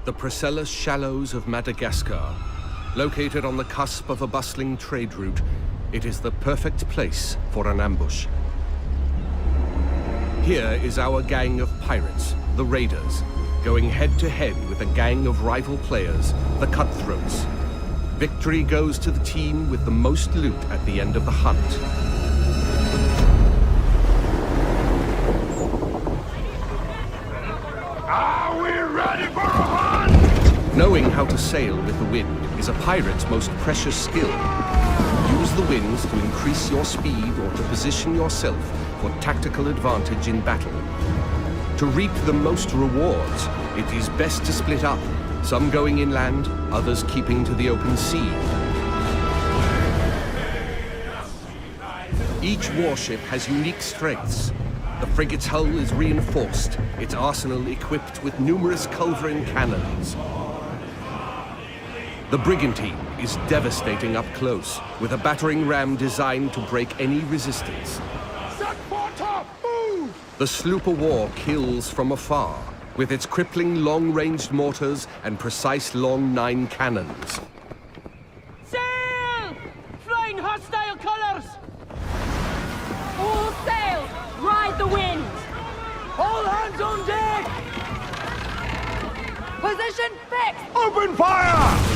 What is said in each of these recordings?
The Priscilla Shallows of Madagascar. Located on the cusp of a bustling trade route, it is the perfect place for an ambush. Here is our gang of pirates, the Raiders, going head-to-head with a gang of rival players, the Cutthroats. Victory goes to the team with the most loot at the end of the hunt. Are we ready for a hunt? Knowing how to sail with the wind is a pirate's most precious skill. Use the winds to increase your speed or to position yourself for tactical advantage in battle. To reap the most rewards, it is best to split up, some going inland, others keeping to the open sea. Each warship has unique strengths. The frigate's hull is reinforced, its arsenal equipped with numerous culverin cannons. The brigantine is devastating up close, with a battering ram designed to break any resistance. Set for top! Move! The sloop of war kills from afar, with its crippling long-ranged mortars and precise long 9 cannons. Sail! Flying hostile colors! All sail! Ride the wind! All hands on deck! Position fixed! Open fire!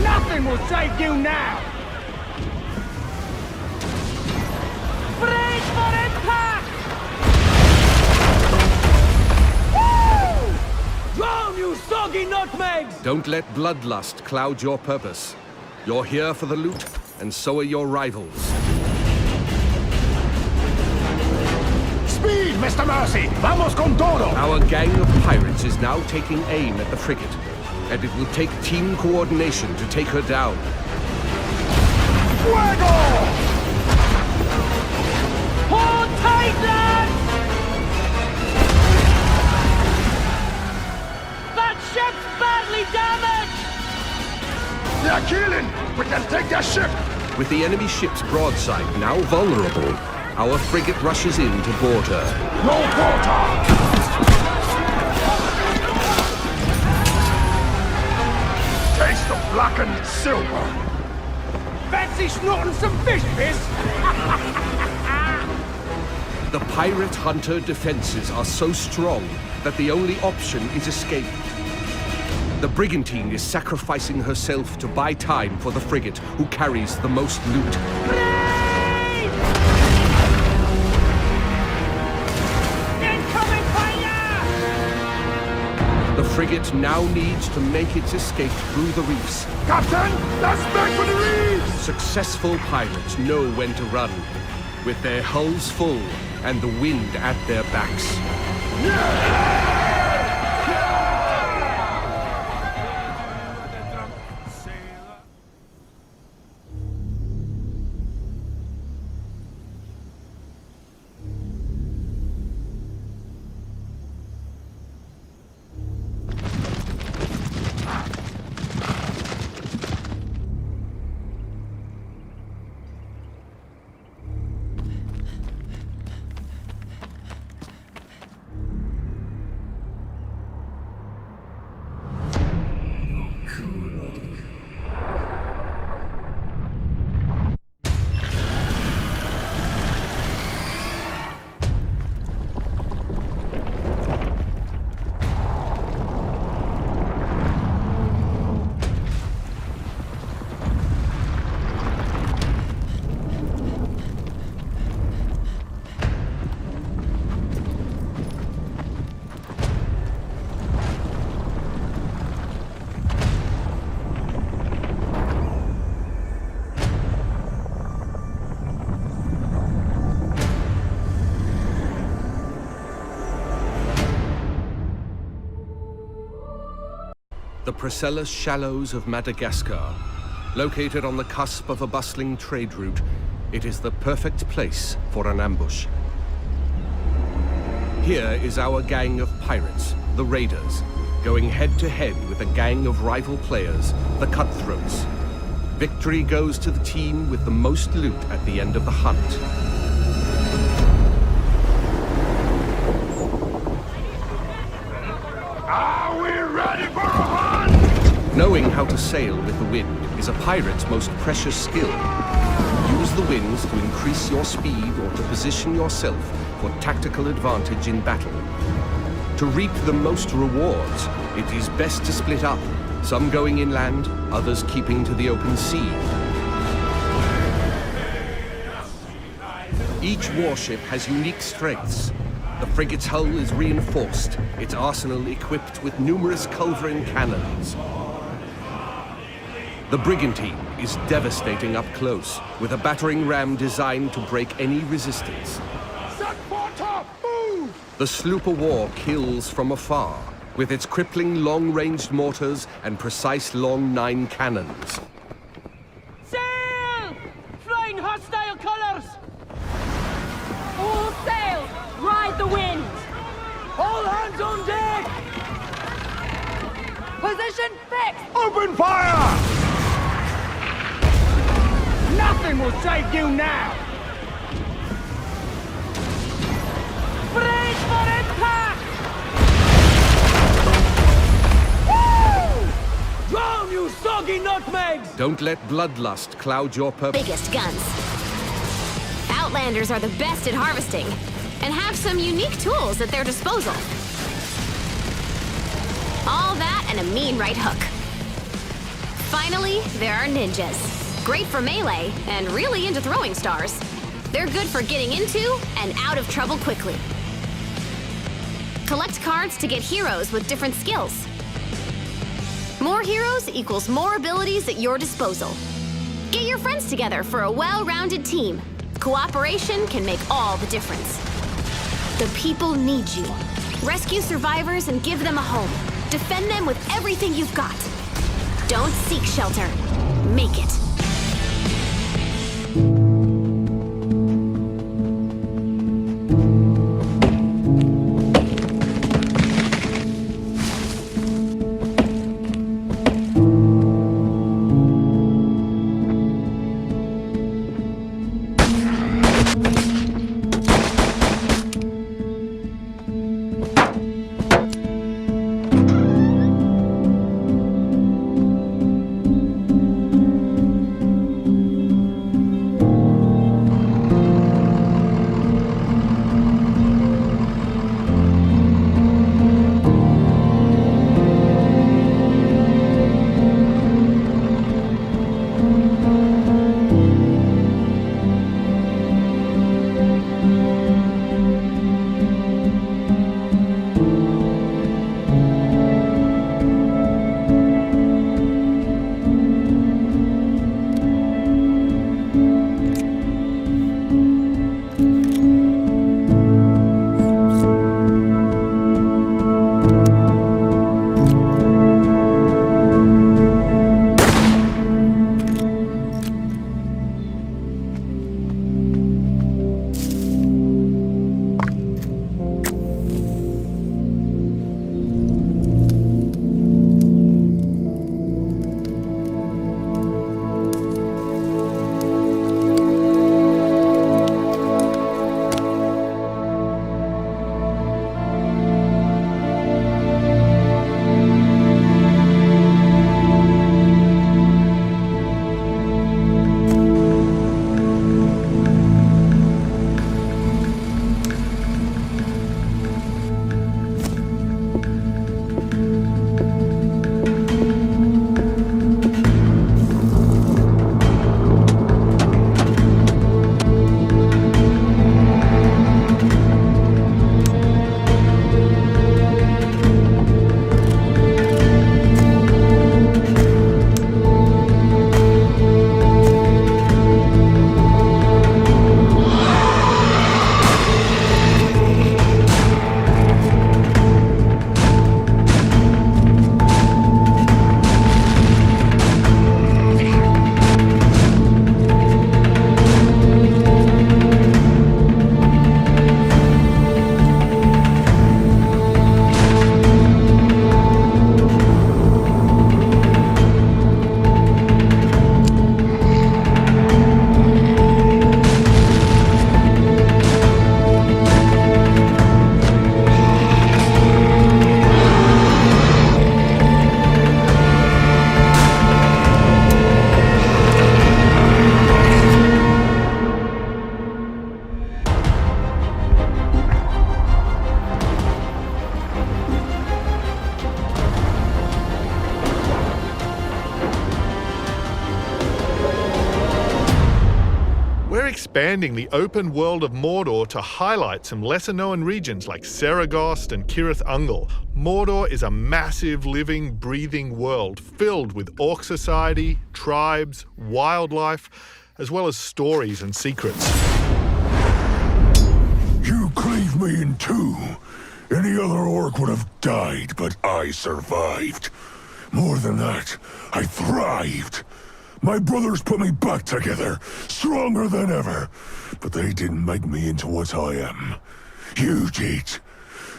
Nothing will save you now! Brace for impact! Woo! Drown, you soggy nutmegs! Don't let bloodlust cloud your purpose. You're here for the loot, and so are your rivals. Speed, Mr. Mercy! Vamos con todo! Our gang of pirates is now taking aim at the frigate, and it will take team coordination to take her down. Fuego! Hold tight, lads! That ship's badly damaged! They're killing! We can take their ship! With the enemy ship's broadside now vulnerable, our frigate rushes in to board her. No quarter! Taste the blackened silver! Fancy snorting some fish piss? The pirate hunter defenses are so strong that the only option is escape. The brigantine is sacrificing herself to buy time for the frigate, who carries the most loot. Incoming fire! The frigate now needs to make its escape through the reefs. Captain, let's make for the reefs! Successful pirates know when to run, with their hulls full and the wind at their backs. The Priscilla Shallows of Madagascar. Located on the cusp of a bustling trade route, it is the perfect place for an ambush. Here is our gang of pirates, the Raiders, going head-to-head with a gang of rival players, the Cutthroats. Victory goes to the team with the most loot at the end of the hunt. Are we ready for a hunt? Knowing how to sail with the wind is a pirate's most precious skill. Use the winds to increase your speed or to position yourself for tactical advantage in battle. To reap the most rewards, it is best to split up, some going inland, others keeping to the open sea. Each warship has unique strengths. The frigate's hull is reinforced, its arsenal equipped with numerous culverin cannons. The brigantine is devastating up close, with a battering ram designed to break any resistance. Set port-top! Move! The sloop of war kills from afar, with its crippling long-ranged mortars and precise long 9 cannons. Sail! Flying hostile colors! All sail! Ride the wind! All hands on deck! Position fixed! Open fire! Nothing will save you now! Brace for impact! Woo! Drown, you soggy nutmegs! Don't let bloodlust cloud your purpose. Biggest guns. Outlanders are the best at harvesting and have some unique tools at their disposal. All that and a mean right hook. Finally, there are ninjas. Great for melee and really into throwing stars. They're good for getting into and out of trouble quickly. Collect cards to get heroes with different skills. More heroes equals more abilities at your disposal. Get your friends together for a well-rounded team. Cooperation can make all the difference. The people need you. Rescue survivors and give them a home. Defend them with everything you've got. Don't seek shelter. Make it. expanding the open world of Mordor to highlight some lesser-known regions like Saragost and Cirith Ungol. Mordor is a massive, living, breathing world filled with orc society, tribes, wildlife, as well as stories and secrets. You cleaved me in two. Any other orc would have died, but I survived. More than that, I thrived. My brothers put me back together, stronger than ever. But they didn't make me into what I am. You did.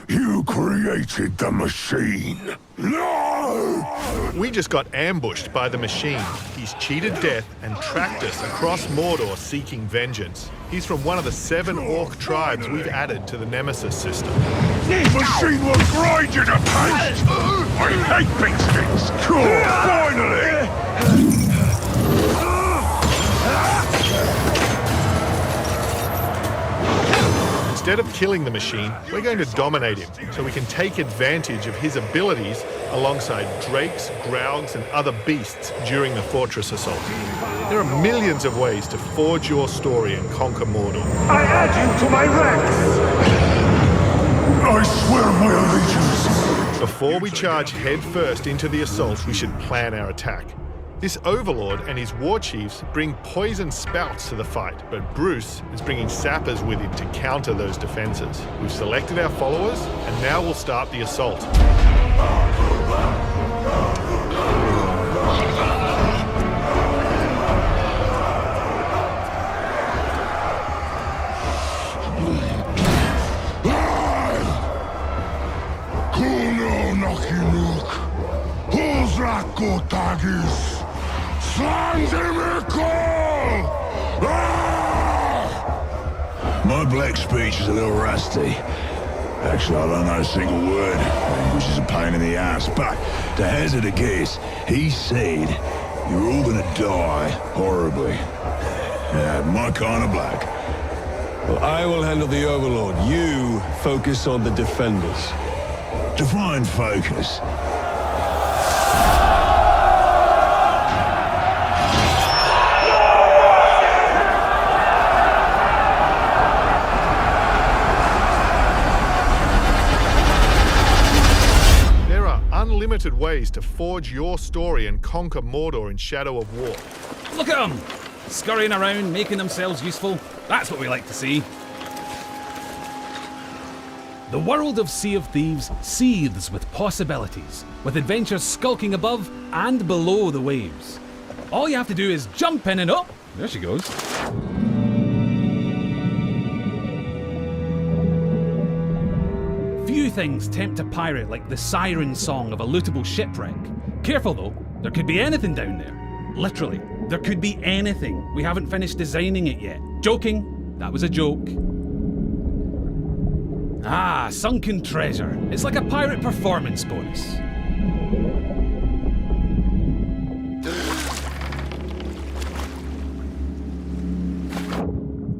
You created the machine. No! We just got ambushed by the machine. He's cheated death and tracked us across Mordor seeking vengeance. He's from one of the 7 orc tribes we've added to the Nemesis system. The machine will grind you to paste! I hate big sticks! Cool, finally! Instead of killing the machine, we're going to dominate him so we can take advantage of his abilities alongside drakes, graugs and other beasts during the fortress assault. There are millions of ways to forge your story and conquer Mordor. I add you to my ranks! I swear my allegiance! Before we charge headfirst into the assault, we should plan our attack. This overlord and his war chiefs bring poison spouts to the fight, but Bruce is bringing sappers with him to counter those defenses. We've selected our followers, and now we'll start the assault. Kuno Nakinuk! Hozrako Tagis! My black speech is a little rusty. Actually, I don't know a single word, which is a pain in the ass, but to hazard a guess, he said you're all gonna die horribly. Yeah, my kind of black. Well, I will handle the Overlord. You focus on the defenders. Define focus. Unlimited ways to forge your story and conquer Mordor in Shadow of War. Look at them! Scurrying around, making themselves useful. That's what we like to see. The world of Sea of Thieves seethes with possibilities, with adventures skulking above and below the waves. All you have to do is jump in and... oh, there she goes. Few things tempt a pirate like the siren song of a lootable shipwreck. Careful though, there could be anything down there. Literally, there could be anything. We haven't finished designing it yet. Joking, that was a joke. Ah, sunken treasure. It's like a pirate performance bonus.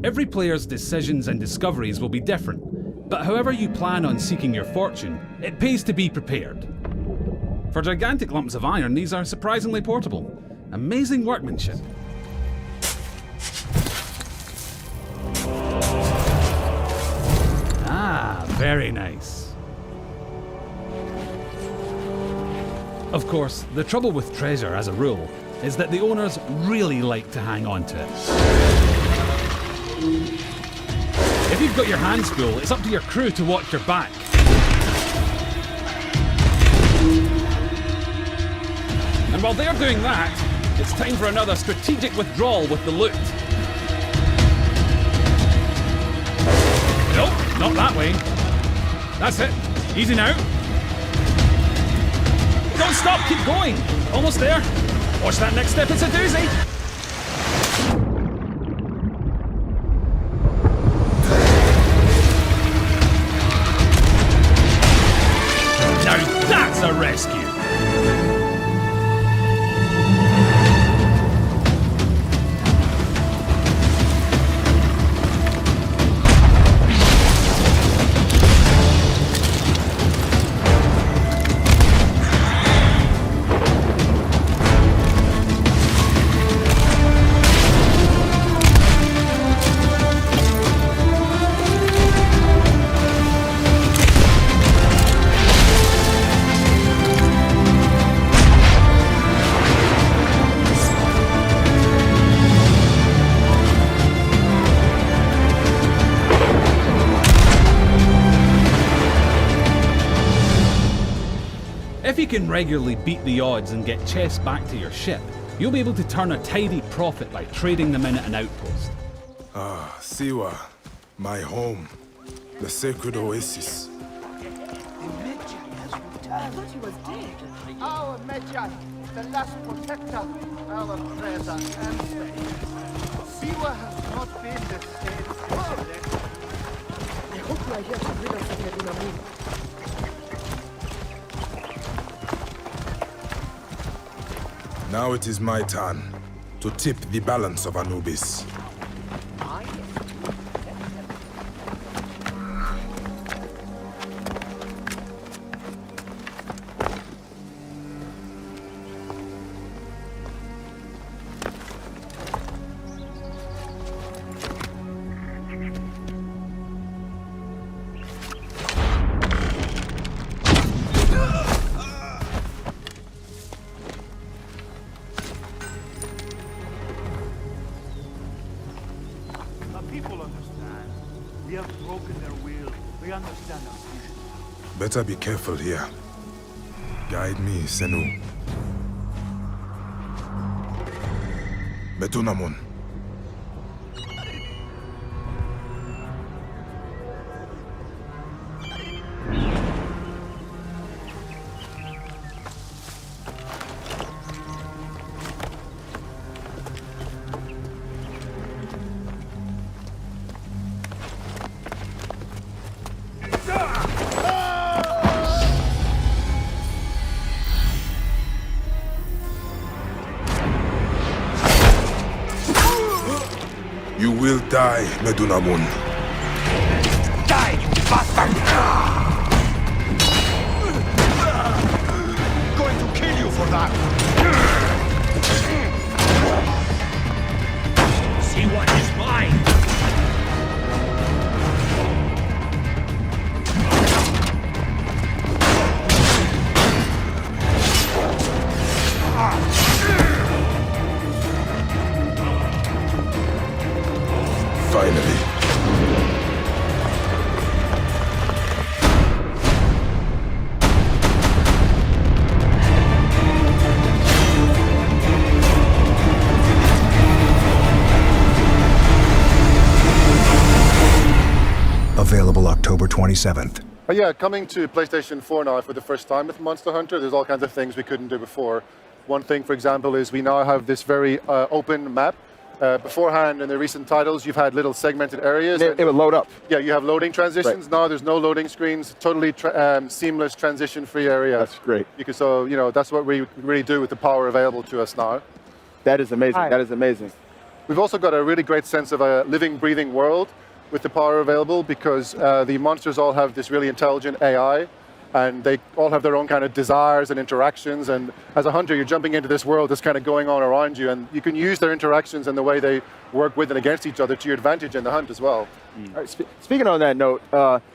Every player's decisions and discoveries will be different. But however you plan on seeking your fortune, it pays to be prepared. For gigantic lumps of iron, these are surprisingly portable. Amazing workmanship. Ah, very nice. Of course, the trouble with treasure, as a rule, is that the owners really like to hang on to it. If you've got your hands full, it's up to your crew to watch your back. And while they're doing that, it's time for another strategic withdrawal with the loot. Nope, not that way. That's it. Easy now. Don't stop, keep going. Almost there. Watch that next step, it's a doozy. That's a rescue! If you can regularly beat the odds and get chests back to your ship, you'll be able to turn a tidy profit by trading them in at an outpost. Ah, Siwa, my home, the sacred oasis. Our Medjay, the last protector, our treasure and faith. Siwa has not been the same since then. I hope you are here to rid us of Meduna. Now it is my turn to tip the balance of Anubis. People understand. We have broken their will. They understand our vision. Better be careful here. Guide me, Senu. Metunamon. You will die, Medunamun. Die, you bastard! Going to kill you for that! See what is mine! Finally. Available October 27th. Yeah, coming to PlayStation 4 now for the first time with Monster Hunter, there's all kinds of things we couldn't do before. One thing, for example, is we now have this very open map. Beforehand, in the recent titles, you've had little segmented areas. It would load up. Yeah, you have loading transitions. Right. Now there's no loading screens. Totally seamless transition-free area. That's great. So, you know, that's what we really do with the power available to us now. That is amazing. Hi. That is amazing. We've also got a really great sense of a living, breathing world with the power available because the monsters all have this really intelligent AI and they all have their own kind of desires and interactions. And as a hunter, you're jumping into this world that's kind of going on around you, and you can use their interactions and the way they work with and against each other to your advantage in the hunt as well. All right, speaking on that note,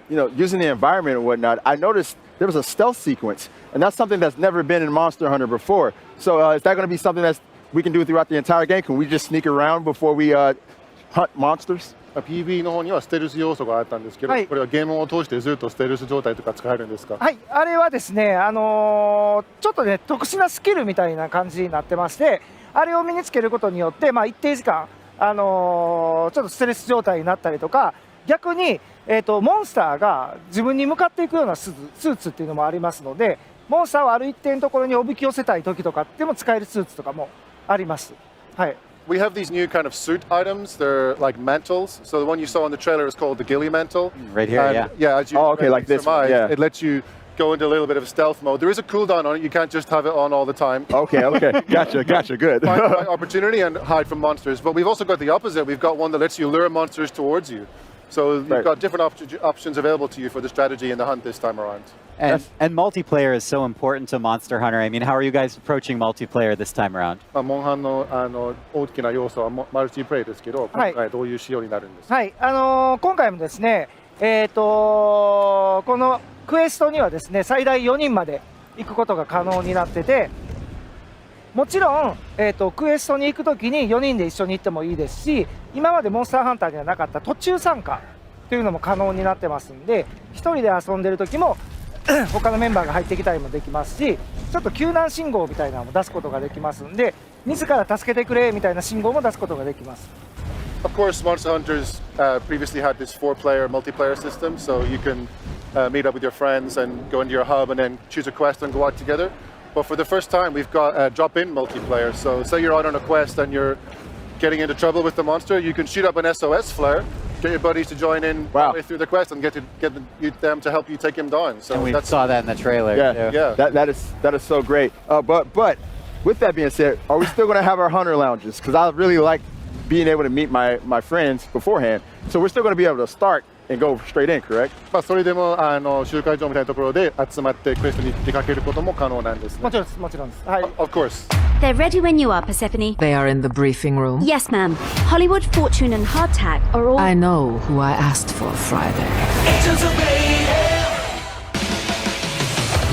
you know, using the environment and whatnot, I noticed there was a stealth sequence, and that's something that's never been in Monster Hunter before. So is that going to be something that we can do throughout the entire game? Can we just sneak around before we hunt monsters? PB の方にはステルス要素があったんですけど、これはゲームを通してずっとステルス状態とか使えるんですか？はい、あれはですね、ちょっとね、特殊なスキルみたいな感じになってまして、あれを身につけることによって、一定時間、ちょっとステルス状態になったりとか、逆に、モンスターが自分に向かっていくようなスーツっていうのもありますので、モンスターをある一定のところにおびき寄せたい時とかでも使えるスーツとかもあります。はい。We have these new kind of suit items. They're like mantles. So the one you saw in the trailer is called the ghillie mantle. Right here, and, yeah. As you like this one, yeah. It lets you go into a little bit of stealth mode. There is a cooldown on it. You can't just have it on all the time. Okay. Gotcha, good. Find the right opportunity and hide from monsters. But we've also got the opposite. We've got one that lets you lure monsters towards you. So you've got different options available to you for the strategy in the hunt this time around. And multiplayer is so important to Monster Hunter. I mean, how are you guys approaching multiplayer this time around? モンハンの大きな要素はマルチプレイですけど、今回どういう仕様になるんですか？はい、今回もですね、このクエストにはですね、最大4人まで行くことが可能になってて、もちろん、クエストに行くときに4人で一緒に行ってもいいですし、今までモンスターハンターにはなかった途中参加というのも可能になってますんで、1人で遊んでるときも他のメンバーが入ってきたりもできますし、ちょっと救難信号みたいなのも出すことができますんで、自ら助けてくれみたいな信号も出すことができます。Of course, Monster Hunters previously had this 4-player multiplayer system, so you can meet up with your friends and go into your hub and then choose a quest and go out together. But for the first time, we've got drop-in multiplayer. So say you're out on a quest and you're getting into trouble with the monster, you can shoot up an SOS flare, get your buddies to join in halfway through the quest and get them to help you take him down. So and we saw that in the trailer. Yeah, too. That is so great. But with that being said, are we still going to have our hunter lounges? Because I really like being able to meet my friends beforehand. So we're still going to be able to start and go straight in, correct? それでも集会場みたいなところで集まってクエストに出かけることも可能なんですね。もちろんです、もちろんです。はい。Of course. They're ready when you are, Persephone. They are in the briefing room? Yes, ma'am. Hollywood, Fortune, and Hardtack are all... I know who I asked for Friday.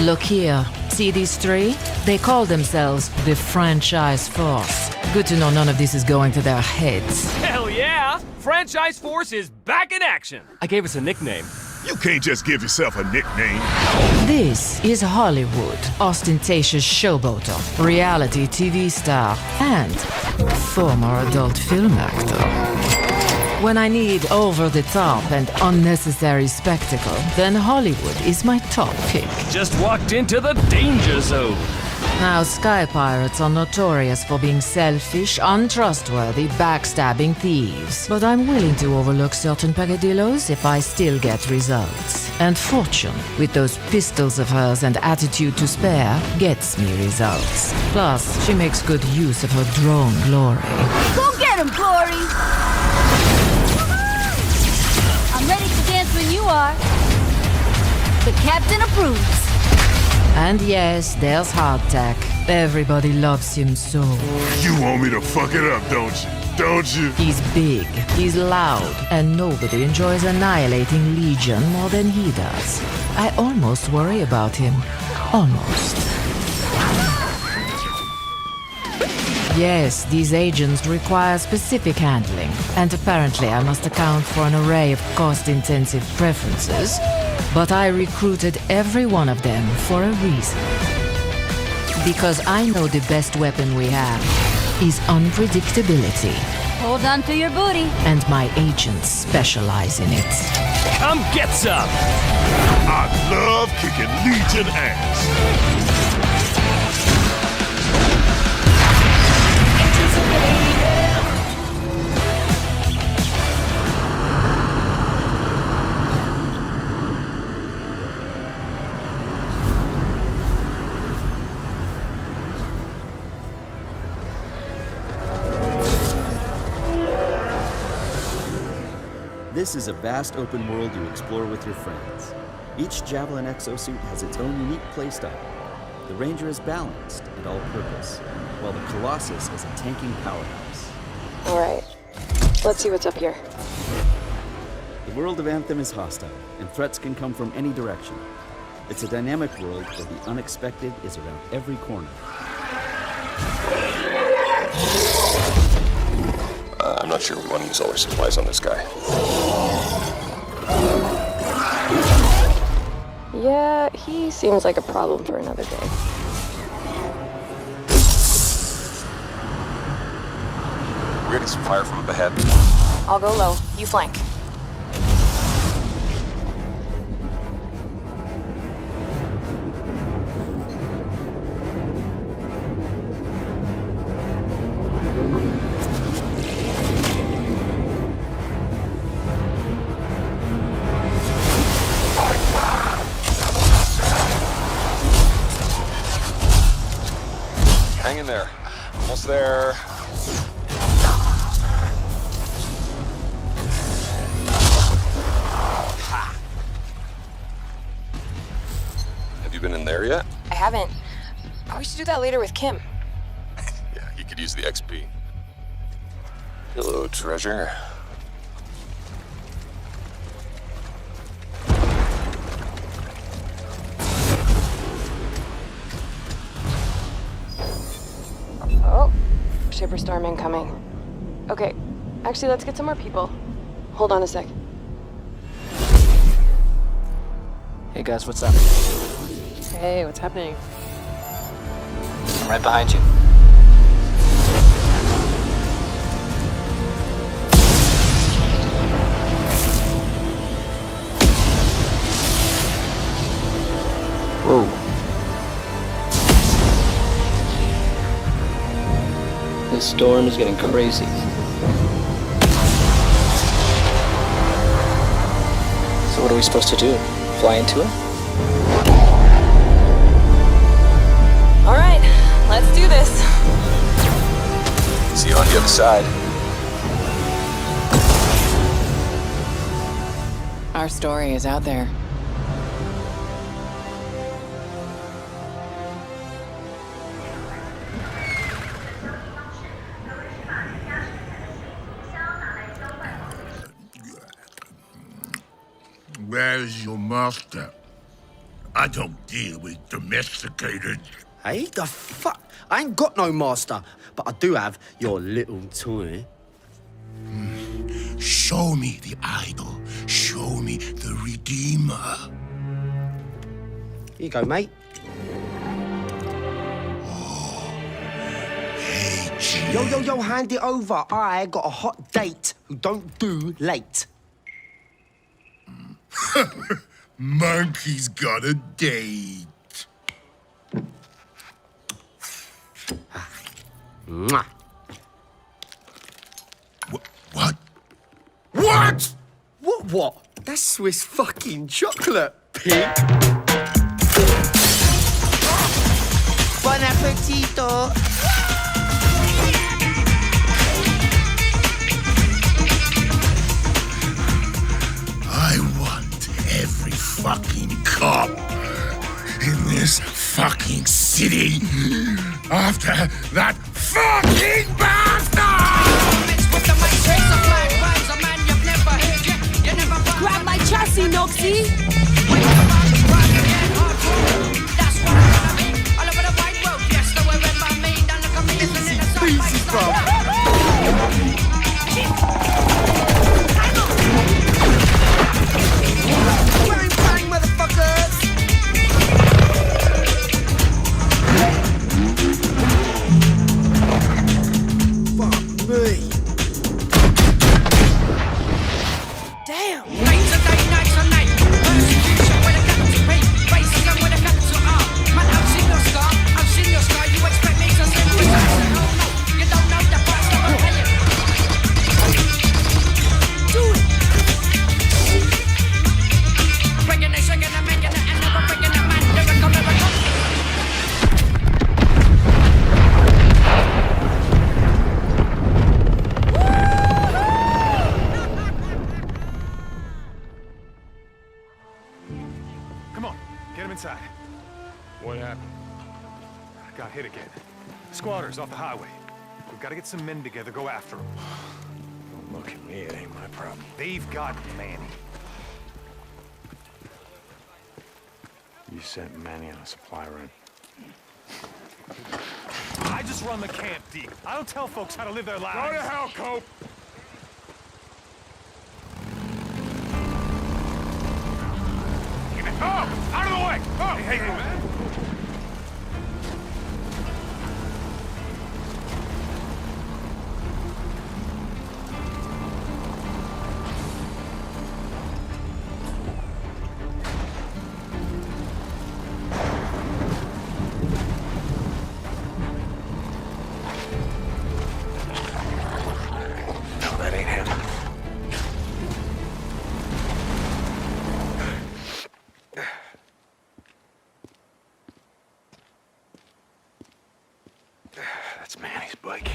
Look here. See these three? They call themselves the Franchise Force. Good to know none of this is going to their heads. Hell yeah! Franchise Force is back in action. I gave us a nickname. You can't just give yourself a nickname. This is Hollywood, ostentatious showboater, reality TV star, and former adult film actor. When I need over-the-top and unnecessary spectacle, then Hollywood is my top pick. Just walked into the danger zone. Now, Sky Pirates are notorious for being selfish, untrustworthy, backstabbing thieves. But I'm willing to overlook certain peccadillos if I still get results. And Fortune, with those pistols of hers and attitude to spare, gets me results. Plus, she makes good use of her drone glory. Go get him, Glory! I'm ready to dance when you are. The captain approves. And yes, there's Hardtack. Everybody loves him so. You want me to fuck it up, don't you? Don't you? He's big, he's loud, and nobody enjoys annihilating Legion more than he does. I almost worry about him. Almost. Yes, these agents require specific handling, and apparently I must account for an array of cost-intensive preferences. But I recruited every one of them for a reason. Because I know the best weapon we have is unpredictability. Hold on to your booty. And my agents specialize in it. Come get some! I love kicking Legion ass. This is a vast open world you explore with your friends. Each Javelin exosuit has its own unique playstyle. The Ranger is balanced and all-purpose, while the Colossus is a tanking powerhouse. Alright, let's see what's up here. The world of Anthem is hostile, and threats can come from any direction. It's a dynamic world where the unexpected is around every corner. I'm not sure we want to use all our supplies on this guy. Yeah, he seems like a problem for another day. We're getting some fire from up ahead. I'll go low. You flank. Hang in there. Almost there. Have you been in there yet? I haven't. We should do that later with Kim. Yeah, you could use the XP. Hello, treasure. Oh, shipper storm incoming. Okay, actually, let's get some more people. Hold on a sec. Hey guys, what's up? Hey, what's happening? I'm right behind you. Whoa. This storm is getting crazy. So what are we supposed to do? Fly into it? All right, let's do this. See you on the other side. Our story is out there. Where's your master? I don't deal with domesticated. Hey, the fuck? I ain't got no master, but I do have your little toy. Show me the idol. Show me the Redeemer. Here you go, mate. Yo, hand it over. I got a hot date who don't do late. Monkey's got a date. Mwah. What? What? What? That's Swiss fucking chocolate, pig. Bon appetito. I want every fucking cop in this fucking city after that fucking bastard! Grab my chassis, Noxie! Easy, bro. Bang, bang, motherfuckers! Fuck me. Damn! Nights and day, nights and night. Persecution with a capital P. Racism with a capital R. Man, I've seen your scar. I've seen your scar. You expect me to sing with that? Oh no, you don't know the price that I'm paying. Do it. Breaking it, shaking it, making it, and never breaking it, man. Lyrical, lyrical. Come on, get him inside. What happened? Got hit again. Squatters off the highway. We've got to get some men together, go after them. Don't look at me, it ain't my problem. They've got Manny. You sent Manny on a supply run. I just run the camp, Deke. I don't tell folks how to live their lives. Go to hell, Cope! Oh! Out of the way! Oh! Hey, man! No, that ain't him. That's Manny's bike.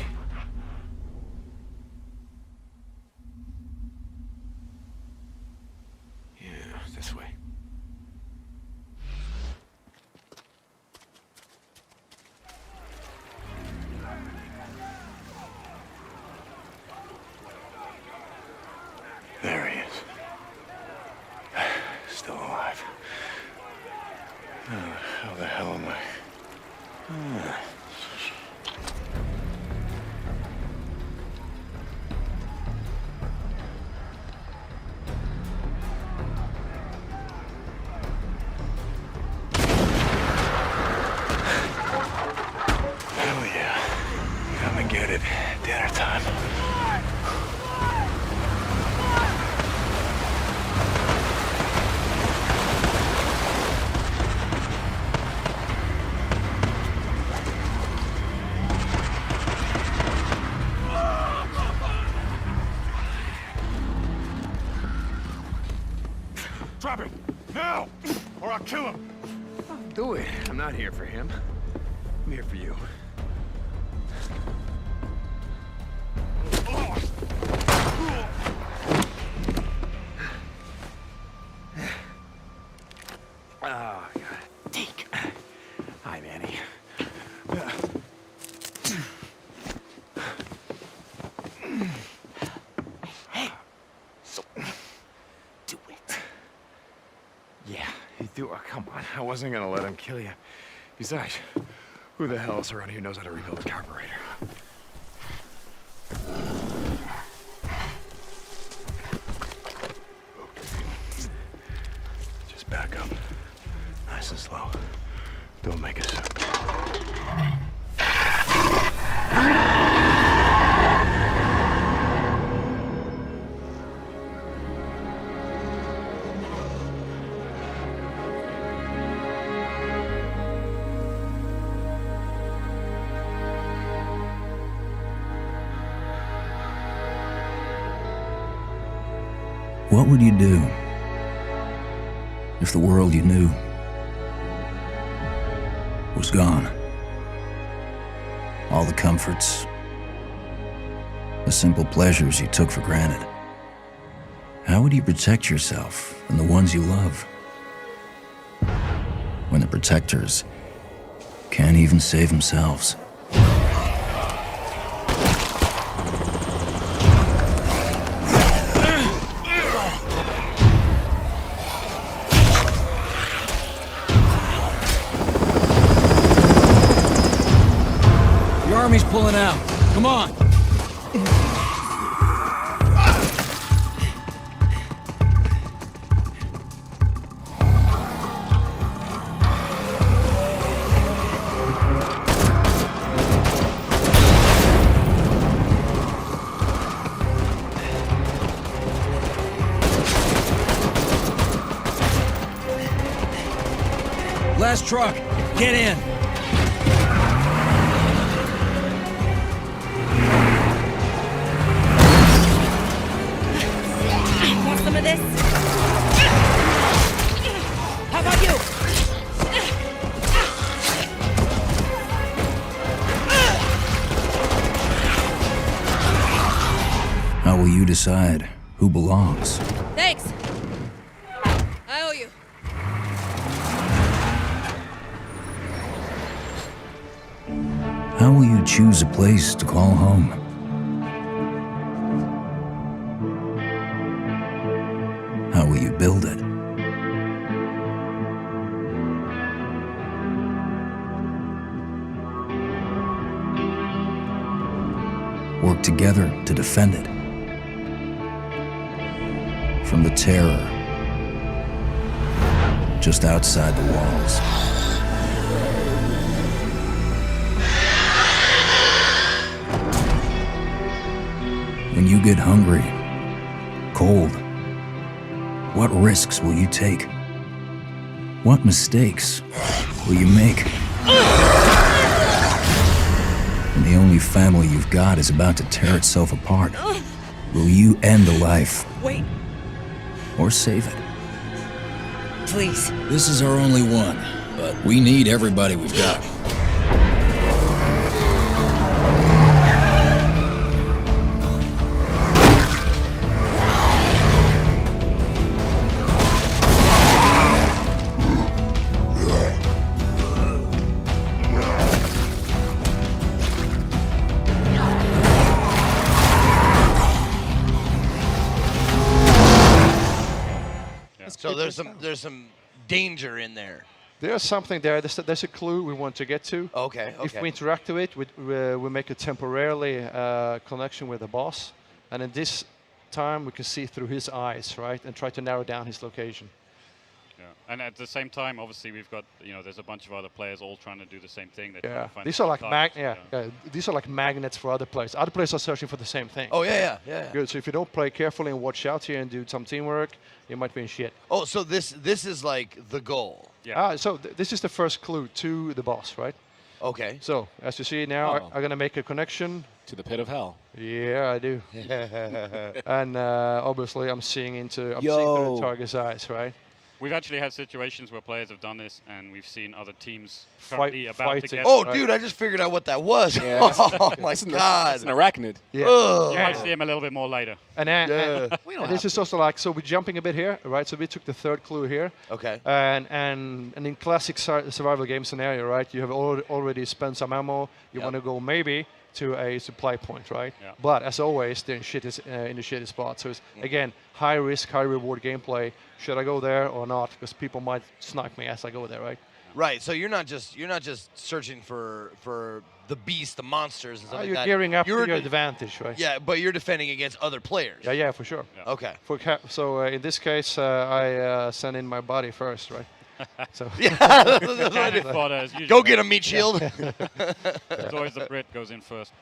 Yeah, this way. There he is. Still alive. How the hell am I? get it. Dinner time. Drop him! Now! Or I'll kill him! Do it. I'm not here for him. I'm here for you. Oh, God. Deke. Hi, Manny. Hey. So, do it. Yeah, you do. Oh, come on. I wasn't gonna let him kill you. Besides, who the hell else around here knows how to rebuild a carburetor? Just back up. Nice and slow. Don't make a sound. What would you do if the world you knew was gone? All the comforts, the simple pleasures you took for granted. How would you protect yourself and the ones you love when the protectors can't even save themselves? Army's pulling out. Come on. Last truck. Get in. Some of this? How about you? How will you decide who belongs? Thanks. I owe you. How will you choose a place to call home? How will you build it? Work together to defend it from the terror just outside the walls. When you get hungry, cold, what risks will you take? What mistakes will you make? When the only family you've got is about to tear itself apart, will you end a life? Wait. Or save it? Please. This is our only one, but we need everybody we've got. So there's some danger in there. There's something there. There's a clue we want to get to. Okay. If we interact with it, we make a temporarily connection with the boss, and in this time we can see through his eyes, right, and try to narrow down his location. Yeah, and at the same time, obviously, we've got there's a bunch of other players all trying to do the same thing. They're trying to find these are like targets, these are like magnets for other players. Other players are searching for the same thing. Oh yeah. Good. So if you don't play carefully and watch out here and do some teamwork, you might be in shit. Oh, so this is like the goal. Yeah. So this is the first clue to the boss, right? Okay. So as you see now, I'm gonna make a connection to the pit of hell. Yeah, I do. And obviously, I'm seeing through the target's eyes, right? We've actually had situations where players have done this, and we've seen other teams fighting. about to get. Oh, dude, I just figured out what that was. Yeah. Oh my God! It's an arachnid. Yeah. You might see him a little bit more later. And this is also like, so we're jumping a bit here, right? So we took the third clue here. Okay. And in classic survival game scenario, right? You have already spent some ammo. You want to go maybe to a supply point, right? Yeah. But as always, they're in the shitty spot. So it's again high risk, high reward gameplay. Should I go there or not? Because people might snipe me as I go there, right? Right. So you're not just searching for the beast, the monsters, and stuff like you're that. gearing up to your advantage, right? Yeah, but you're defending against other players. Yeah, for sure. Yeah. Okay. So in this case, I send in my body first, right? So go get a meat shield. It's always the Brit goes in first.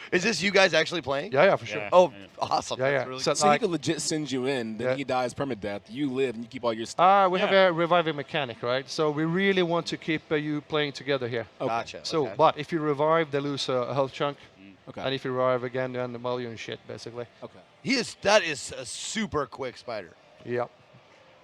Is this you guys actually playing? Yeah, for sure. Yeah. Oh, awesome. Yeah. That's really So cool. he could legit send you in, then he dies permadeath. You live and you keep all your stuff. We have a reviving mechanic, right? So we really want to keep you playing together here. Okay. Gotcha. So, but if you revive, they lose a health chunk. Okay. And if you revive again, then well, you're in shit, basically. Okay. That is a super quick spider. Yeah.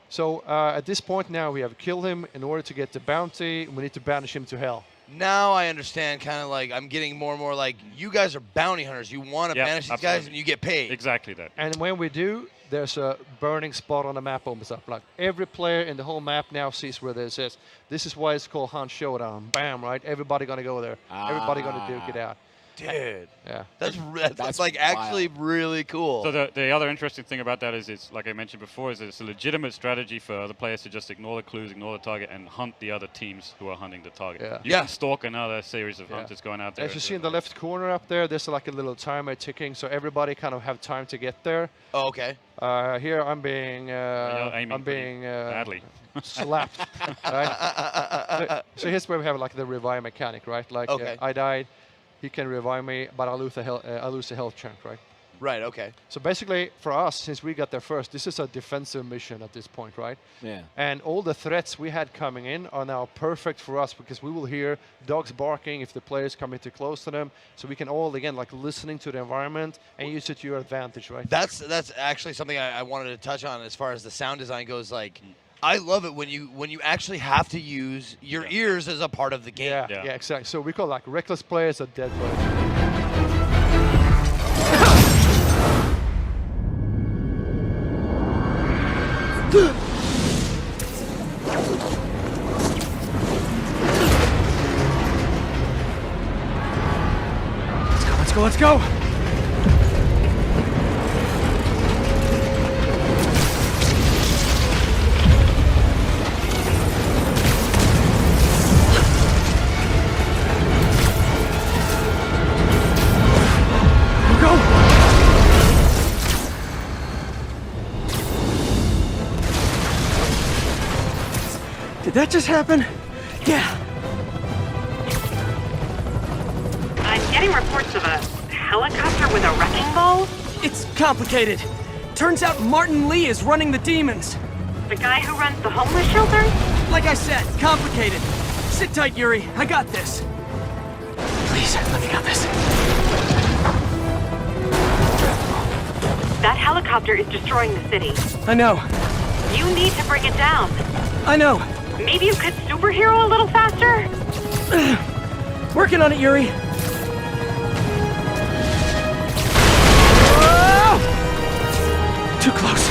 So at this point now, we have killed him. In order to get the bounty, we need to banish him to hell. Now I understand, kind of like I'm getting more and more like you guys are bounty hunters. You want to banish these guys and you get paid. Exactly that. And when we do, there's a burning spot on the map opens up. Like every player in the whole map now sees where this is. This is why it's called Hunt Showdown. Bam, right? Everybody gonna go there. Everybody gonna duke it out. Dude. Yeah. That's like actually really cool. So the other interesting thing about that is it's, like I mentioned before, is it's a legitimate strategy for other players to just ignore the clues, ignore the target, and hunt the other teams who are hunting the target. Yeah. You can stalk another series of hunters going out there. As you see in the left corner up there, there's like a little timer ticking, so everybody kind of have time to get there. Oh, okay. Here I'm being badly slapped. Right? So here's where we have like the revive mechanic, right? Like I died, he can revive me, but I lose the health chunk, right? Right. Okay. So basically, for us, since we got there first, this is a defensive mission at this point, right? Yeah. And all the threats we had coming in are now perfect for us because we will hear dogs barking if the players come in too close to them. So we can all again like listening to the environment and use it to your advantage, right? That's actually something I wanted to touch on as far as the sound design goes. Like, I love it when you actually have to use your ears as a part of the game. Yeah, exactly. So we call like reckless players or dead players. Let's go. Did that just happen? Yeah. I'm getting reports of a helicopter with a wrecking ball. It's complicated. Turns out Martin Lee is running the demons. The guy who runs the homeless shelter? Like I said, complicated. Sit tight, Yuri. I got this. Please, let me got this. That helicopter is destroying the city. I know. You need to bring it down. I know. Maybe you could superhero a little faster? Working on it, Yuri. Too close.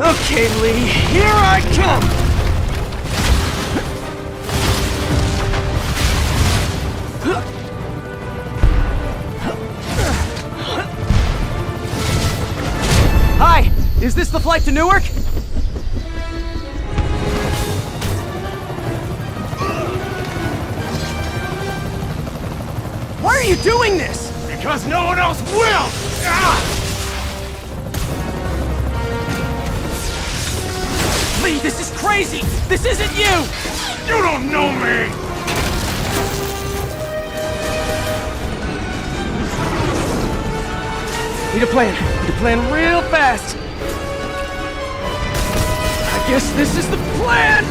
Okay, Lee, here I come! Is this the flight to Newark? Why are you doing this? Because no one else will! Lee, this is crazy! This isn't you! You don't know me! Need a plan. Need a plan real fast. I guess this is the plan!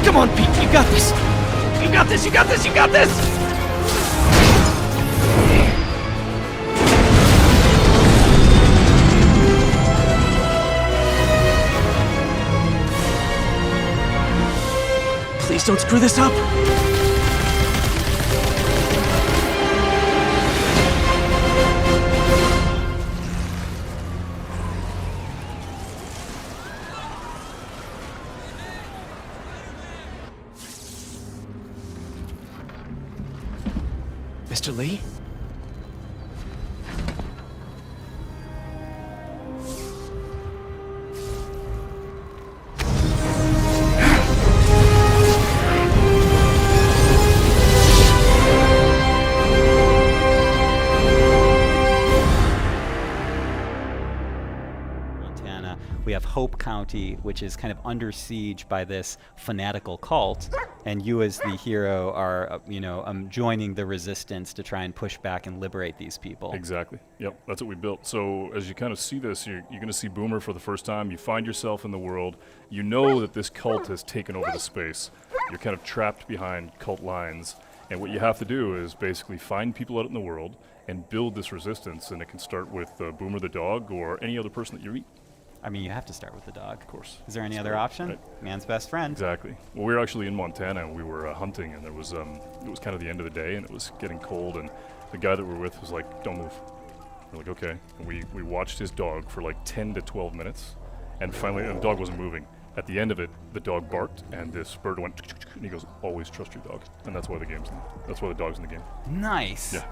Come on, Pete, you got this! You got this, you got this, you got this! Please don't screw this up! Mr. Lee? Montana, we have Hope County, which is kind of under siege by this fanatical cult, and you as the hero are, joining the resistance to try and push back and liberate these people. Exactly. Yep, that's what we built. So as you kind of see this, you're going to see Boomer for the first time. You find yourself in the world. You know that this cult has taken over the space. You're kind of trapped behind cult lines. And what you have to do is basically find people out in the world and build this resistance. And it can start with Boomer the dog or any other person that you meet. I mean, you have to start with the dog. Of course. Is there any other option? Right. Man's best friend. Exactly. Well, we were actually in Montana and we were hunting, and there was it was kind of the end of the day and it was getting cold, and the guy that we were with was like, "Don't move." We're like, "Okay." And we watched his dog for like 10 to 12 minutes, and finally the dog wasn't moving. At the end of it, the dog barked and this bird went, and he goes, "Always trust your dog." And that's why the dog's in the game. Nice. Yeah.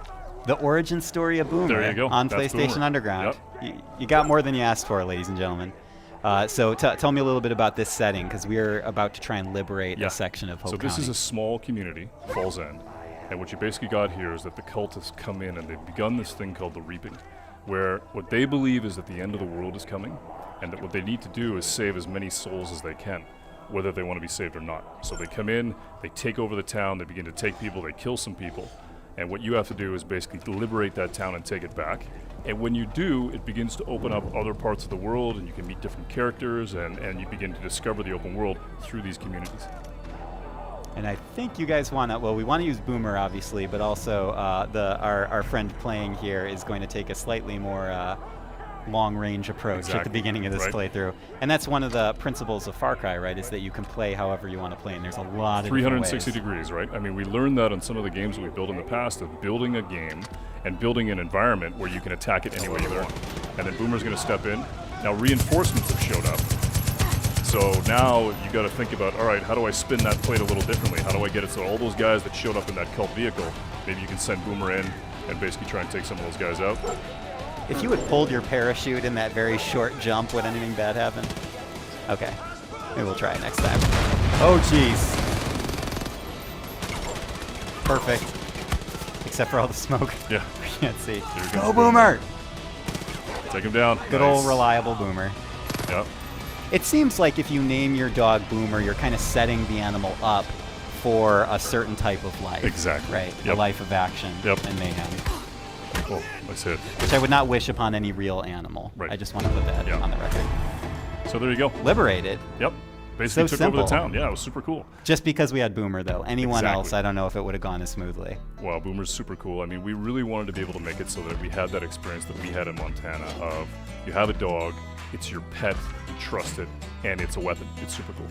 The origin story of Boomer There you go. on That's PlayStation Boomer. Underground. Yep. You got more than you asked for, ladies and gentlemen. So tell me a little bit about this setting, because we're about to try and liberate a section of Hope So this County. is a small community, Falls End, and what you basically got here is that the cultists come in and they've begun this thing called the Reaping, where what they believe is that the end of the world is coming, and that what they need to do is save as many souls as they can, whether they want to be saved or not. So they come in, they take over the town, they begin to take people, they kill some people, and what you have to do is basically liberate that town and take it back. And when you do, it begins to open up other parts of the world, and you can meet different characters, and you begin to discover the open world through these communities. And I think you guys want to, well, we want to use Boomer, obviously, but also our friend playing here is going to take a slightly more long-range approach at the beginning of this playthrough. And that's one of the principles of Far Cry, right, is that you can play however you want to play, and there's a lot of 360 degrees, right? I mean, we learned that on some of the games that we built in the past, of building a game and building an environment where you can attack it any way you want. And then Boomer's going to step in. Now, reinforcements have showed up. So now you got to think about, all right, how do I spin that plate a little differently? How do I get it so all those guys that showed up in that cult vehicle, maybe you can send Boomer in and basically try and take some of those guys out? If you had pulled your parachute in that very short jump, would anything bad happen? Okay. Maybe we'll try it next time. Oh, jeez. Perfect. Except for all the smoke. Yeah. We can't see. Go, Boomer! Take him down. Good old reliable Boomer. Yep. It seems like if you name your dog Boomer, you're kind of setting the animal up for a certain type of life. Exactly. Right? Yep. A life of action and mayhem. Oh, that's it. Which I would not wish upon any real animal. Right. I just want to put that on the record. So there you go. Liberated. Yep. Basically So took over the simple. town. Yeah, it was super cool. Just because we had Boomer, though. Anyone Exactly. else, I don't know if it would have gone as smoothly. Well, Boomer's super cool. I mean, we really wanted to be able to make it so that we had that experience that we had in Montana of you have a dog, it's your pet, you trust it, and it's a weapon. It's super cool.